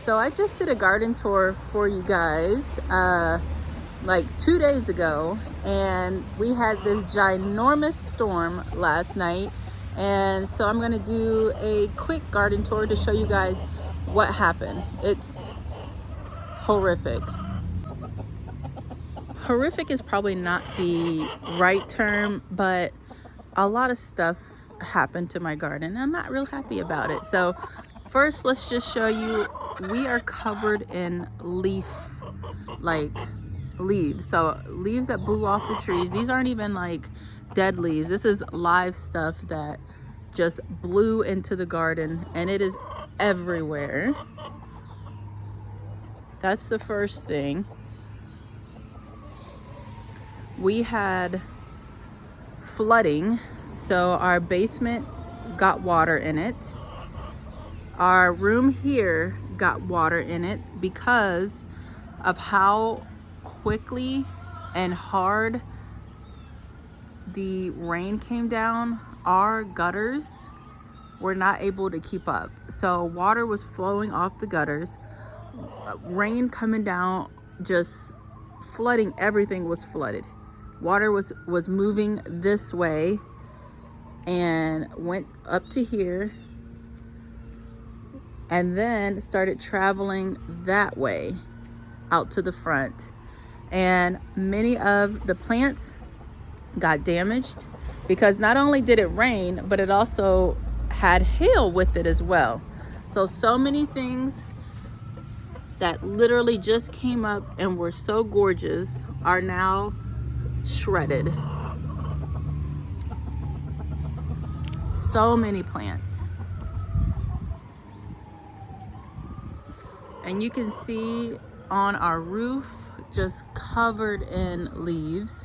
So I just did a garden tour for you guys like 2 days ago, and we had this ginormous storm last night. And so I'm gonna do a quick garden tour to show you guys what happened. It's horrific. Horrific is probably not the right term, but a lot of stuff happened to my garden. I'm not real happy about it. So first, let's just show you, we are covered in leaves. So leaves that blew off the trees. These aren't even like dead leaves. This is live stuff that just blew into the garden, and it is everywhere. That's the first thing. We had flooding, so our basement got water in it. Our room here got water in it because of how quickly and hard the rain came down. Our gutters were not able to keep up, so water was flowing off the gutters. Rain coming down, just flooding, everything was flooded. Water was moving this way and went up to here, and then started traveling that way out to the front. And many of the plants got damaged because not only did it rain, but it also had hail with it as well. So many things that literally just came up and were so gorgeous are now shredded. So many plants. And you can see on our roof, just covered in leaves.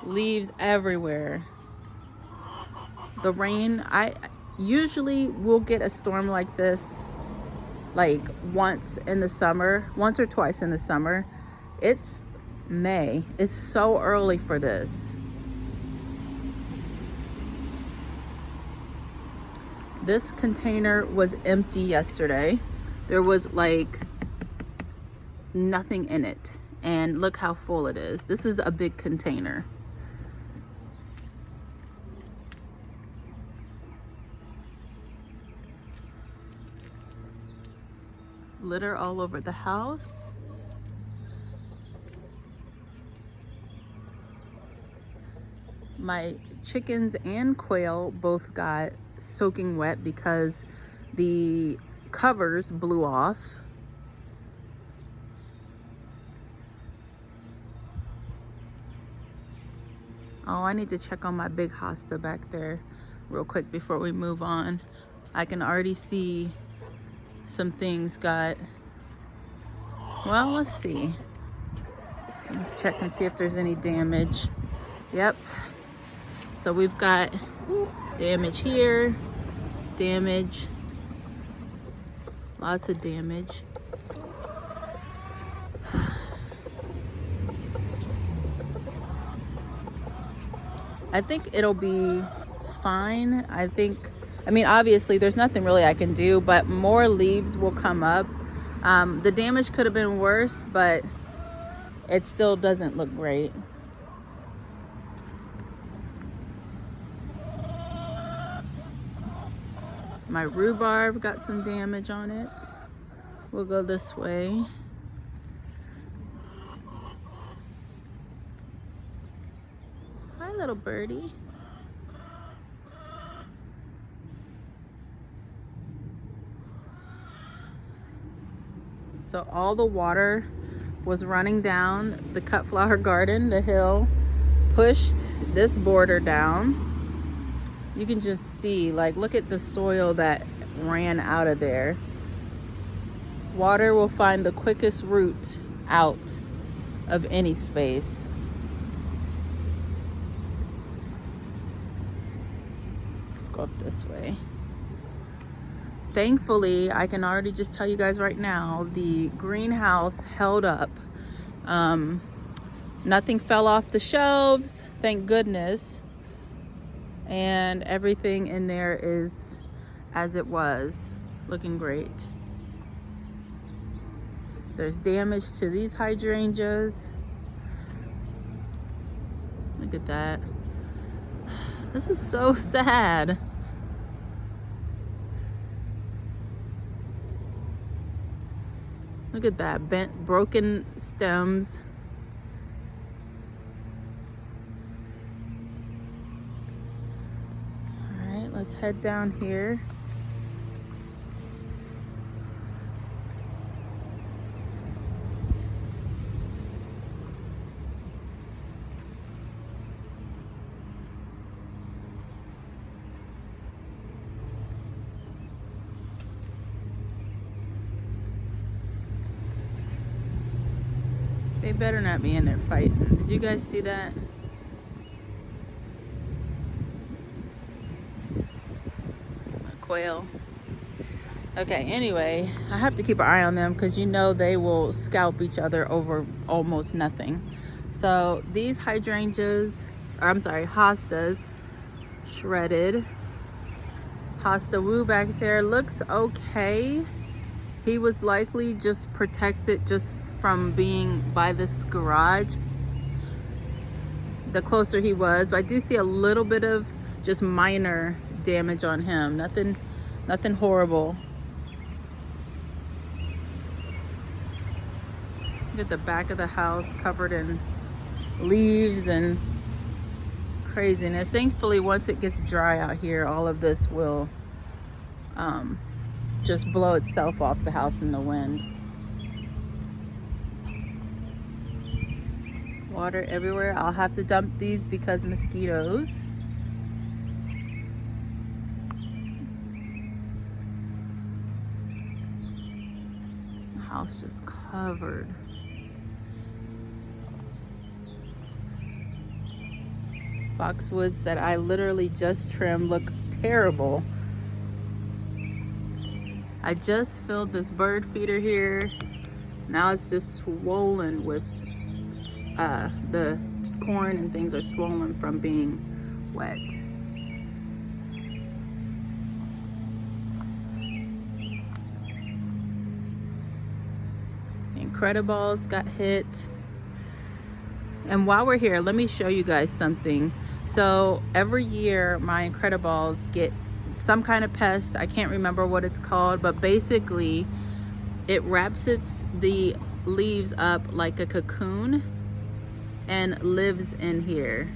Leaves everywhere. The rain, I usually will get a storm like this like once or twice in the summer. It's May. It's so early for this. This container was empty yesterday. There was like nothing in it, and look how full it is. This is a big container. Litter all over the house. My chickens and quail both got soaking wet because the covers blew off. Oh, I need to check on my big hosta back there real quick before we move on. I can already see some things got, well, let's see. Let's check and see if there's any damage. Yep. So we've got damage here, damage, lots of damage. I think it'll be fine. I mean, obviously there's nothing really I can do, but more leaves will come up. The damage could have been worse, but it still doesn't look great. My rhubarb got some damage on it. We'll go this way. Hi, little birdie. So all the water was running down the cut flower garden, the hill, pushed this border down. You can just see, like, look at the soil that ran out of there. Water will find the quickest route out of any space. Let's go up this way. Thankfully, I can already just tell you guys right now, the greenhouse held up. Nothing fell off the shelves, thank goodness. And everything in there is as it was. looking great. There's damage to these hydrangeas. Look at that. This is so sad. Look at that, bent, broken stems. All right, let's head down here. They better not be in there fighting. Did you guys see that? A quail. Okay, anyway, I have to keep an eye on them because you know they will scalp each other over almost nothing. So these hydrangeas, or I'm sorry, hostas, shredded. Hosta Woo back there looks okay. He was likely just protected just from being by this garage the closer he was, but I do see a little bit of just minor damage on him. Nothing horrible. Look at the back of the house covered in leaves and craziness. Thankfully, once it gets dry out here, all of this will just blow itself off the house in the wind. Water everywhere. I'll have to dump these because mosquitoes. The house just covered. Boxwoods that I literally just trimmed look terrible. I just filled this bird feeder here. Now it's just swollen with the corn and things are swollen from being wet. Incrediballs got hit. And while we're here, let me show you guys something. So every year my Incrediballs get some kind of pest. I can't remember what it's called, but basically it wraps the leaves up like a cocoon and lives in here.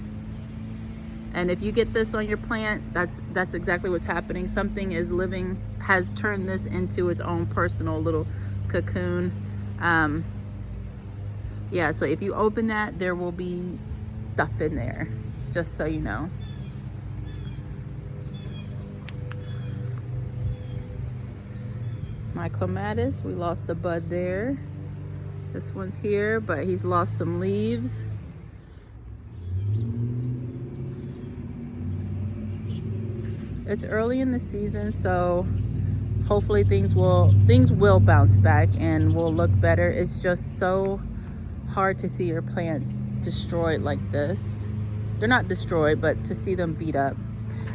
And if you get this on your plant, that's exactly what's happening. Something has turned this into its own personal little cocoon. Yeah, so if you open that, there will be stuff in there, just so you know. My clematis, we lost a bud there. This one's here, but he's lost some leaves. It's early in the season, so hopefully things will bounce back and will look better. It's just so hard to see your plants destroyed like this. They're not destroyed, but to see them beat up.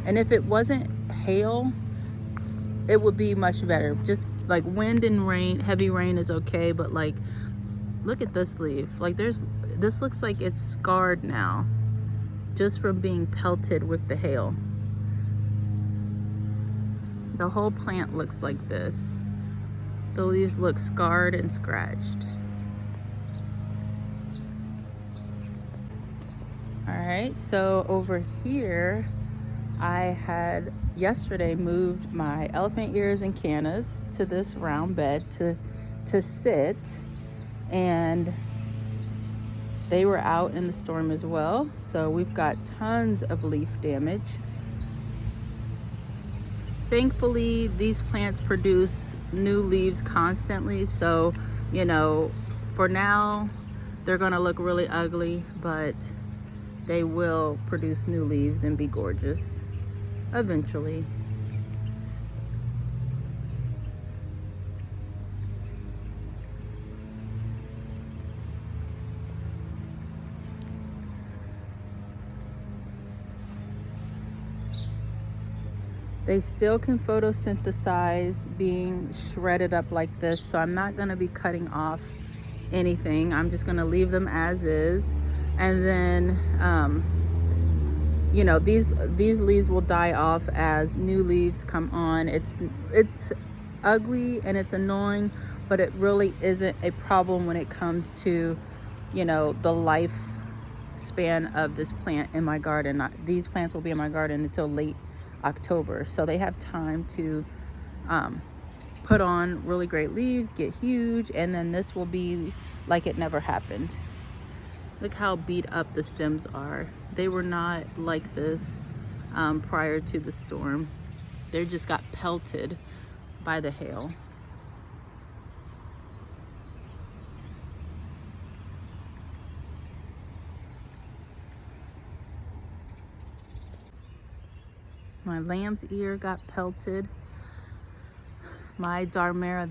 And if it wasn't hail, it would be much better. Just like wind and rain, heavy rain is okay, but like, look at this leaf. Like this looks like it's scarred now, just from being pelted with the hail. The whole plant looks like this. The leaves look scarred and scratched. All right, so over here, I had yesterday moved my elephant ears and cannas to this round bed to sit, and they were out in the storm as well. So we've got tons of leaf damage. Thankfully, these plants produce new leaves constantly, so you know, for now they're gonna look really ugly, but they will produce new leaves and be gorgeous eventually. They still can photosynthesize being shredded up like this, so I'm not going to be cutting off anything. I'm just going to leave them as is. And then you know, these leaves will die off as new leaves come on. It's ugly and it's annoying, but it really isn't a problem when it comes to, you know, the lifespan of this plant in my garden. These plants will be in my garden until late October, so they have time to put on really great leaves, get huge, and then this will be like it never happened. Look how beat up the stems are. They were not like this prior to the storm. They just got pelted by the hail. My lamb's ear got pelted. My Darmera,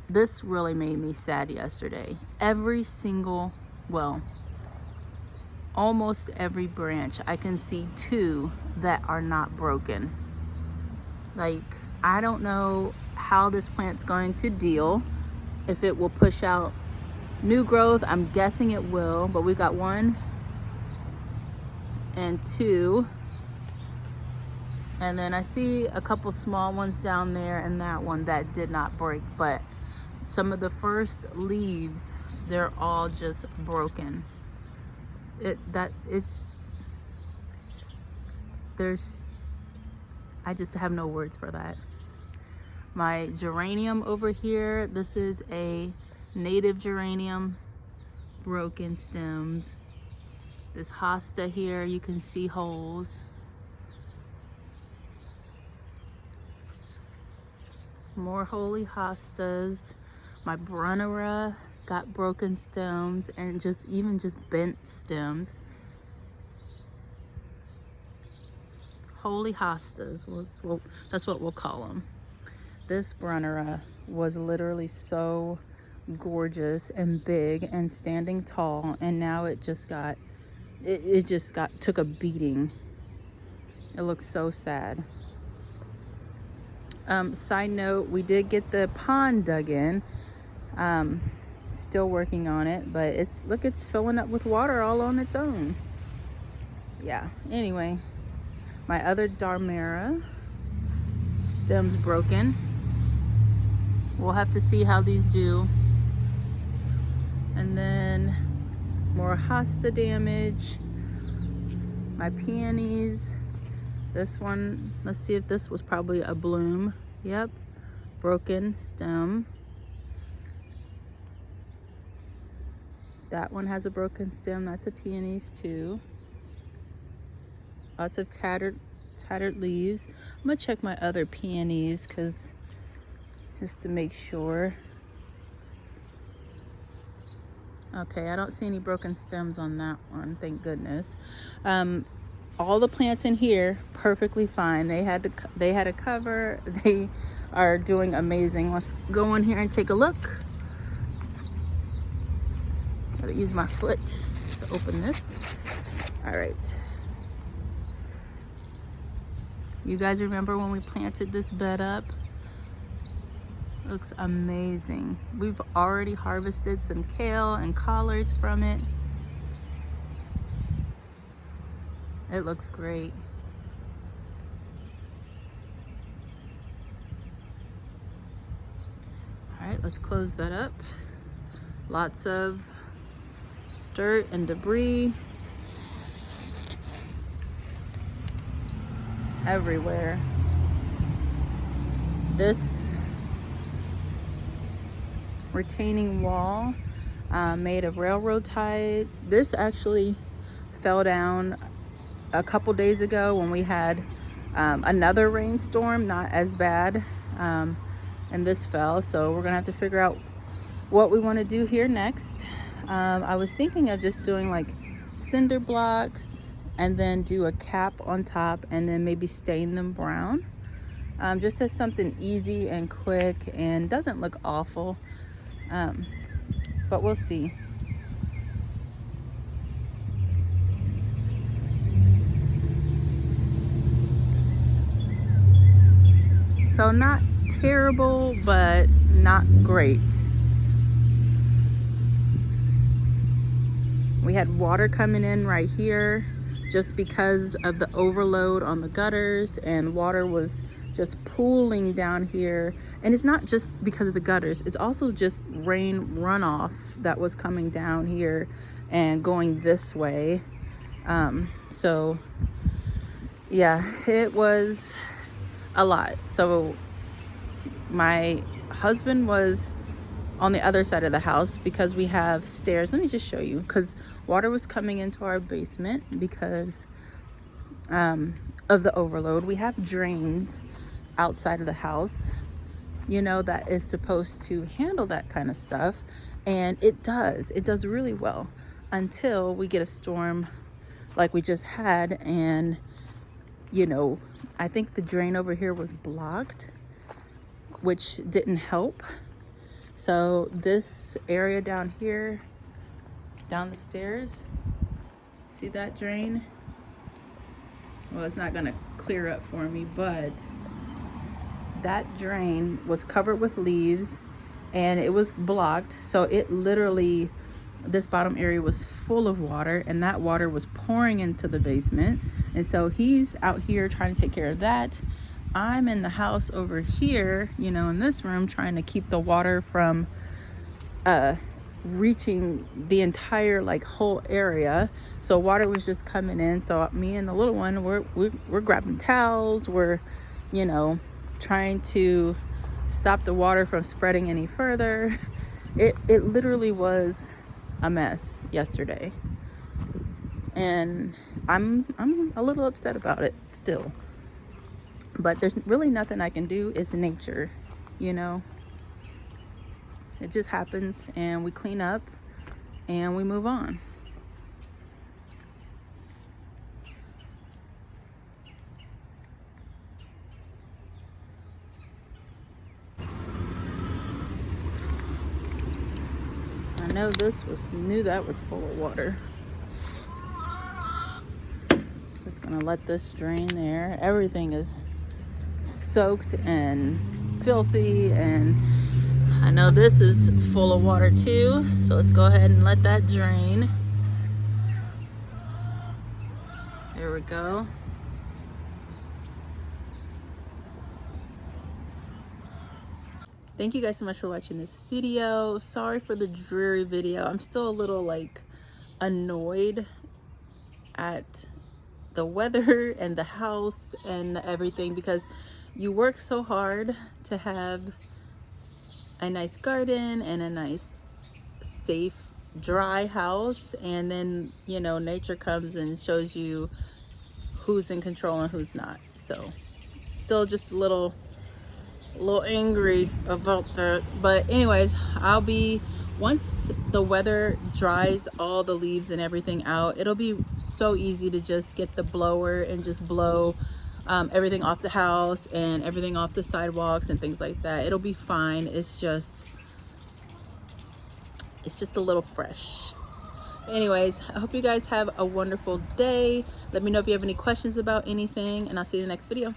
this really made me sad yesterday. Every single, well, almost every branch, I can see 2 that are not broken. Like, I don't know how this plant's going to deal, if it will push out new growth. I'm guessing it will, but we got 1 and 2. And then I see a couple small ones down there, and that one that did not break, but some of the first leaves, they're all just broken. I just have no words for that. My geranium over here, this is a native geranium, broken stems. This hosta here, you can see holes. More holy hostas. My Brunnera got broken stems and just bent stems. Holy hostas, that's what we'll call them. This Brunnera was literally so gorgeous and big and standing tall, and now it just took a beating. It looks so sad. Side note, we did get the pond dug in. Still working on it, but it's filling up with water all on its own. Yeah, anyway, my other Darmera, stem's broken. We'll have to see how these do. And then more hosta damage. My peonies. This one, let's see if this was probably a bloom. Yep, broken stem. That one has a broken stem. That's a peonies too. Lots of tattered leaves. I'm gonna check my other peonies just to make sure. Okay, I don't see any broken stems on that one, thank goodness. All the plants in here perfectly fine. They had a cover. They are doing amazing. Let's go in here and take a look. Gotta use my foot to open this. All right. You guys remember when we planted this bed up? Looks amazing. We've already harvested some kale and collards from it. It looks great. All right, let's close that up. Lots of dirt and debris everywhere. This retaining wall made of railroad ties. This actually fell down a couple days ago when we had another rainstorm, not as bad, and this fell. So we're gonna have to figure out what we want to do here next. I was thinking of just doing like cinder blocks and then do a cap on top and then maybe stain them brown, just as something easy and quick and doesn't look awful, but we'll see. So not terrible, but not great. We had water coming in right here just because of the overload on the gutters, and water was just pooling down here. And it's not just because of the gutters, it's also just rain runoff that was coming down here and going this way. So yeah, it was a lot. So my husband was on the other side of the house because we have stairs. Let me just show you, because water was coming into our basement because of the overload. We have drains outside of the house, you know, that is supposed to handle that kind of stuff, and it does really well until we get a storm like we just had. And you know, I think the drain over here was blocked, which didn't help. So this area down here, down the stairs, see that drain? Well, it's not gonna clear up for me, but that drain was covered with leaves and it was blocked. So it literally, this bottom area was full of water, and that water was pouring into the basement. And so he's out here trying to take care of that. I'm in the house over here, you know, in this room, trying to keep the water from reaching the entire like whole area. So water was just coming in. So me and the little one, we're grabbing towels. We're, you know, trying to stop the water from spreading any further. It literally was a mess yesterday, and I'm a little upset about it still. But there's really nothing I can do. It's nature, you know. It just happens, and we clean up and we move on. I know knew that was full of water. Just gonna let this drain there. Everything is soaked and filthy, and I know this is full of water too. So let's go ahead and let that drain. There we go. Thank you guys so much for watching this video. Sorry for the dreary video. I'm still a little like annoyed at the weather and the house and everything, because you work so hard to have a nice garden and a nice, safe, dry house, and then, you know, nature comes and shows you who's in control and who's not. So still just a little angry about that. But anyways, once the weather dries all the leaves and everything out, it'll be so easy to just get the blower and just blow everything off the house and everything off the sidewalks and things like that. It'll be fine. It's just a little fresh. Anyways, I hope you guys have a wonderful day. Let me know if you have any questions about anything, and I'll see you in the next video.